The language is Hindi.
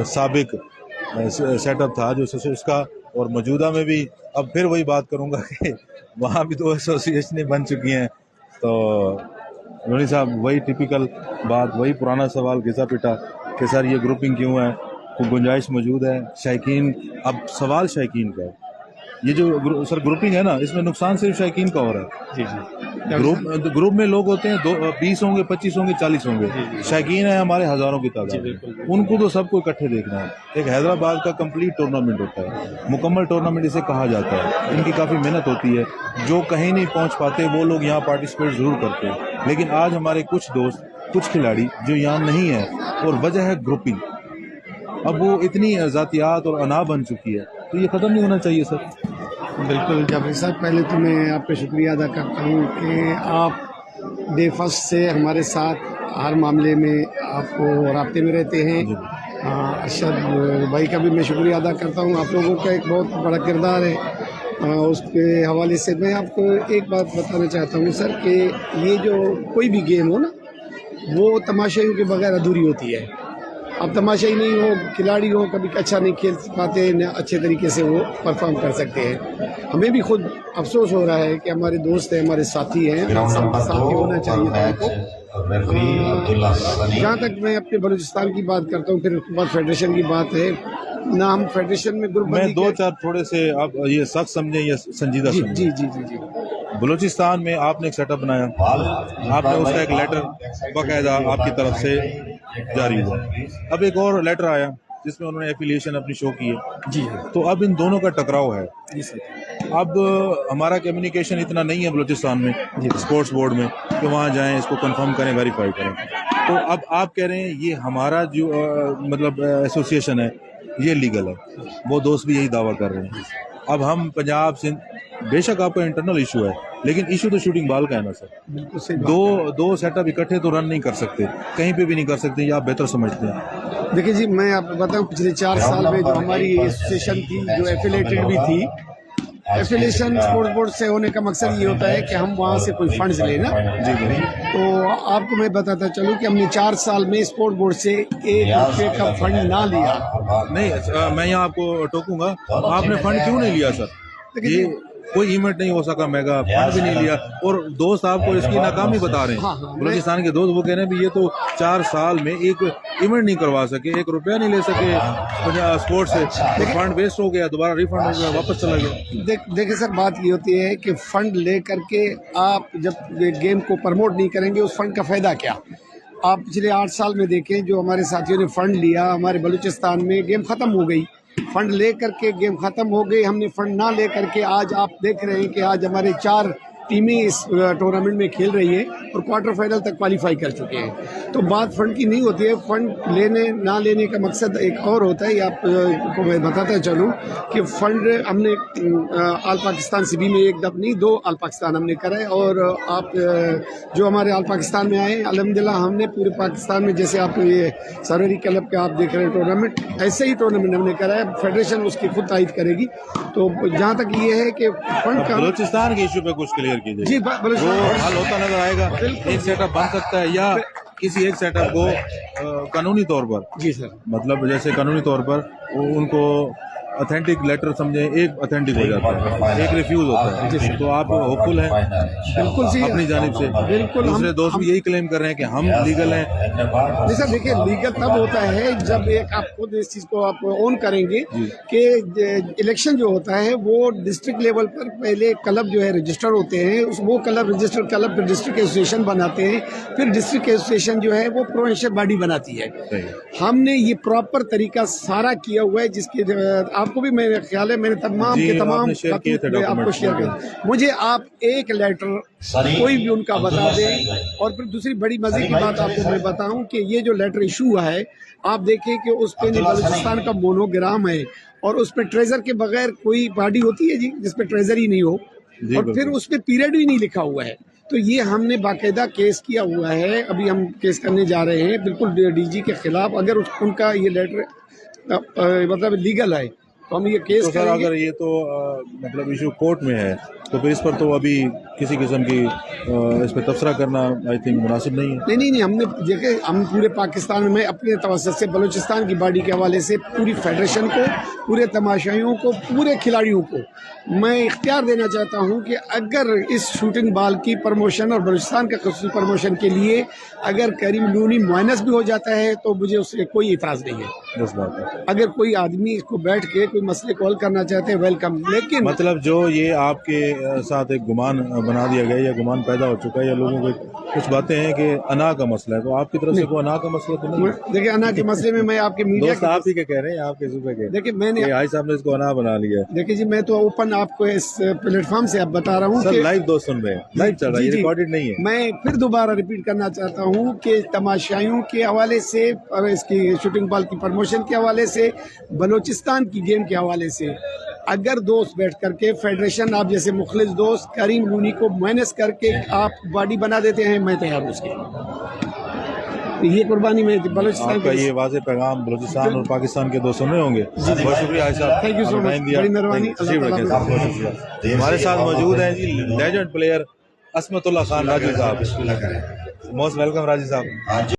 साबिक सेटअप था जो उसका, और मौजूदा में भी अब फिर वही बात करूंगा कि वहाँ भी तो एसोसिएशनें बन चुकी हैं। तो रोनी साहब वही टिपिकल बात, वही पुराना सवाल घिसा पिटा कि सर ये ग्रुपिंग क्यों है, कोई गुंजाइश मौजूद है शायकीन। अब सवाल शायकीन का है, ये जो सर ग्रुपिंग है ना, इसमें नुकसान सिर्फ शायकीन का हो रहा है। जी जी। ग्रुप में लोग होते हैं 20 होंगे, 25 होंगे, 40 होंगे। शायकीन है हमारे हजारों की तादाद, उनको तो सबको इकट्ठे देखना है। एक हैदराबाद का कंप्लीट टूर्नामेंट होता है, मुकम्मल टूर्नामेंट इसे कहा जाता है। इनकी काफ़ी मेहनत होती है, जो कहीं नहीं पहुंच पाते वो लोग यहाँ पार्टिसिपेट ज़रूर करते हैं। लेकिन आज हमारे कुछ दोस्त, कुछ खिलाड़ी जो यहाँ नहीं है, और वजह है ग्रुपिंग। अब वो इतनी ज़ातियात और अना बन चुकी है, तो ये ख़त्म नहीं होना चाहिए सर। बिल्कुल जाफरी साहब, पहले तो मैं आपका शुक्रिया अदा करता हूँ कि आप डे फर्स्ट से हमारे साथ हर मामले में आपको राब्ते में रहते हैं। अरशद भाई का भी मैं शुक्रिया अदा करता हूँ। आप लोगों का एक बहुत बड़ा किरदार है। उसके हवाले से मैं आपको एक बात बताना चाहता हूँ सर कि ये जो कोई भी गेम हो ना, वो तमाशाइयों के बगैर अधूरी होती है। अब तमाशाई नहीं हो, खिलाड़ी हो, कभी अच्छा नहीं खेल पाते, न अच्छे तरीके से वो परफॉर्म कर सकते हैं। हमें भी खुद अफसोस हो रहा है कि हमारे दोस्त हैं, हमारे साथी हैं, साथी होना चाहिए था उनको। जहाँ तक मैं अपने बलूचिस्तान की बात करता हूँ, फिर उसके बाद फेडरेशन की बात है ना, हम फेडरेशन में ग्रुप मैं दो चार थोड़े से, आप ये सख्त समझे या संजीदा समझे। जी जी जी जी। बलूचिस्तान में आपने एक सेटअप बनाया, आपने उसका एक लेटर बाकायदा आपकी तरफ से जारी हुआ। अब एक और लेटर आया जिसमें उन्होंने एफिलिएशन अपनी शो की है। जी तो अब इन दोनों का टकराव है। जी सर। अब हमारा कम्युनिकेशन इतना नहीं है बलूचिस्तान में स्पोर्ट्स बोर्ड में कि वहाँ जाएं, इसको कंफर्म करें, वेरीफाई करें। तो अब आप कह रहे हैं ये हमारा जो मतलब एसोसिएशन है ये लीगल है, वो दोस्त भी यही दावा कर रहे हैं। अब हम पंजाब सिंध, बेशक आपका इंटरनल इशू है, लेकिन इशू तो शूटिंग बाल का है ना सर। बिल्कुल सही। दो सेटअप इकट्ठे तो रन नहीं कर सकते, कहीं पे भी नहीं कर सकते, ये आप बेहतर समझते हैं। देखिए जी, मैं आपको बताऊं, पिछले 4 साल में जो हमारी एसोसिएशन थी, जो एफिलेटेड भी थी, एफिलेशन स्पोर्ट्स बोर्ड से होने का मकसद ये होता है कि हम वहाँ से कोई फंड्स लेना। जी जी। तो आपको मैं बताता चलूं कि हमने 4 साल में स्पोर्ट्स बोर्ड से 1 रुपये का फंड ना लिया। नहीं, मैं यहाँ आपको टोकूंगा, आपने फंड क्यों नहीं लिया सर? ये कोई इवेंट नहीं हो सका, मेगा फंड भी नहीं लिया, और दोस्त आपको इसकी नाकामी बता रहे हैं। बलूचिस्तान के दोस्त वो कह रहे हैं भी ये तो 4 साल में एक इवेंट नहीं करवा सके, 1 रुपया नहीं ले सके स्पोर्ट्स से, तो फंड वेस्ट हो गया, दोबारा रिफंड हो गया, वापस चला गया। देखिए सर, बात ये होती है कि फंड ले करके आप जब गेम को प्रमोट नहीं करेंगे, उस फंड का फायदा क्या? आप पिछले 8 साल में देखें, जो हमारे साथियों ने फंड लिया, हमारे बलूचिस्तान में गेम खत्म हो गई। फंड ले करके गेम खत्म हो गई, हमने फंड ना ले करके आज आप देख रहे हैं कि आज हमारे 4 टीमें इस टूर्नामेंट में खेल रही है और क्वार्टर फाइनल तक क्वालिफाई कर चुके हैं। तो बात फंड की नहीं होती है, फंड लेने ना लेने का मकसद एक और होता है। आपको मैं बताता चलूँ कि फंड हमने आल पाकिस्तान से भी में एक दफ़ नहीं, 2 आल पाकिस्तान हमने कराए। और आप जो हमारे आल पाकिस्तान में आए, अल्हम्दुलिल्लाह हमने पूरे पाकिस्तान में, जैसे आप ये सरवरी क्लब के आप देख रहे हैं टूर्नामेंट, ऐसे ही टूर्नामेंट हमने कराया। फेडरेशन उसकी खुद तारीफ करेगी। तो जहाँ तक ये है कि फंड का बलूचिस्तान के इशू पे कुछ क्लियर कीजिए जी, वो हल होता नजर आएगा। एक सेटअप बन सकता है या किसी एक सेटअप को कानूनी तौर पर, जी सर, मतलब जैसे कानूनी तौर पर उनको ऑथेंटिक लेटर समझे, एक ऑथेंटिक हो जाता है, एक रिफ्यूज होता है। तो आप होपफुल हैं बिल्कुल सी अपनी जानिब से? बिल्कुल। दूसरे दोस्त भी यही क्लेम कर रहे हैं कि हम लीगल हैं। नहीं सर, देखिए लीगल तब होता है जब एक आप खुद इस चीज को आप ओन करेंगे कि इलेक्शन जो होता है वो डिस्ट्रिक्ट लेवल पर पहले क्लब जो है रजिस्टर होते हैं, वो क्लब रजिस्टर्ड क्लब फिर डिस्ट्रिक्ट एसोसिएशन बनाते हैं, फिर डिस्ट्रिक्ट एसोसिएशन जो है वो प्रोविंशियल बॉडी बनाती है। हमने ये प्रॉपर तरीका सारा किया हुआ है, जिसके आपको भी मेरे ख्याल है मैंने तमाम के तमाम आपको शेयर किया। मुझे आप एक लेटर कोई भी उनका बता दें। और फिर दूसरी बड़ी मजे की बात आपको मैं बताऊं कि ये जो लेटर इशू हुआ है, आप देखें कि उस पे बलूचिस्तान का मोनोग्राम है और उस पे ट्रेजर के बगैर कोई बॉडी होती है जी जिसपे ट्रेजर ही नहीं हो, और फिर उस पे पीरियड भी नहीं लिखा हुआ है। तो ये हमने बाकायदा केस किया हुआ है, अभी हम केस करने जा रहे हैं बिल्कुल डीजी के खिलाफ। अगर उनका ये लेटर मतलब लीगल है तो हम ये केस तो सर करेंगे। अगर ये तो मतलब इशू कोर्ट में है तो फिर इस पर तो अभी किसी किस्म की इस पर तबसरा करना आई थिंक मुनासिब नहीं है। नहीं, हमने देखे, हम पूरे पाकिस्तान में अपने तवज्जुह से बलूचिस्तान की बॉडी के हवाले से पूरी फेडरेशन को, पूरे तमाशाइयों को, पूरे खिलाड़ियों को मैं इख्तियार देना चाहता हूं कि अगर इस शूटिंग बॉल की प्रमोशन और बलूचिस्तान का खुसूसी प्रमोशन के लिए अगर करीम लूनी मुआइनस भी हो जाता है तो मुझे उससे कोई इतराज़ नहीं है। बस बात है। अगर कोई आदमी इसको बैठ के कोई मसले को हल करना चाहते हैं, वेलकम। लेकिन मतलब जो ये आपके साथ एक गुमान बना दिया गया या गुमान पैदा हो चुका है या लोगों को कुछ बातें हैं कि अना का मसला है, तो आपकी तरफ से कोई अना का मसला तो नहीं है? देखिए, अना के मसले में मैं आपके मीडिया दोस्त आप ही के कह रहे हैं, आपके सूबे के। देखिए मैंने भाई साहब ने इसको अना बना लिया है। देखिए जी, मैं तो ओपन आपको इस प्लेटफॉर्म से अब बता रहा हूँ सर कि लाइव दोस्त सुन रहे हैं, लाइव चल रहा है, जी, ये जी। रिकॉर्डेड नहीं है। मैं फिर दोबारा रिपीट करना चाहता हूँ कि तमाशाइयों के हवाले से और इसकी शूटिंग बॉल की प्रमोशन के हवाले से, बलूचिस्तान की गेम के हवाले से अगर दोस्त बैठ करके फेडरेशन, आप जैसे मुखलिस दोस्त करीम लूनी को माइनस करके आप बॉडी बना देते हैं, मैं तैयार हूँ उसके। तो ये कुर्बानी में बलूचिस्तान आपका ये वाज़ेह पैगाम बलूचिस्तान और पाकिस्तान के दोस्त सुन रहे होंगे। बहुत शुक्रिया भाई साहब, थैंक यू सो मच, बड़ी मेहरबानी। हमारे साथ मौजूद हैं जी लेजेंड प्लेयर असमतुल्लाह खान राजू साहब। मोस्ट वेलकम राजू साहब।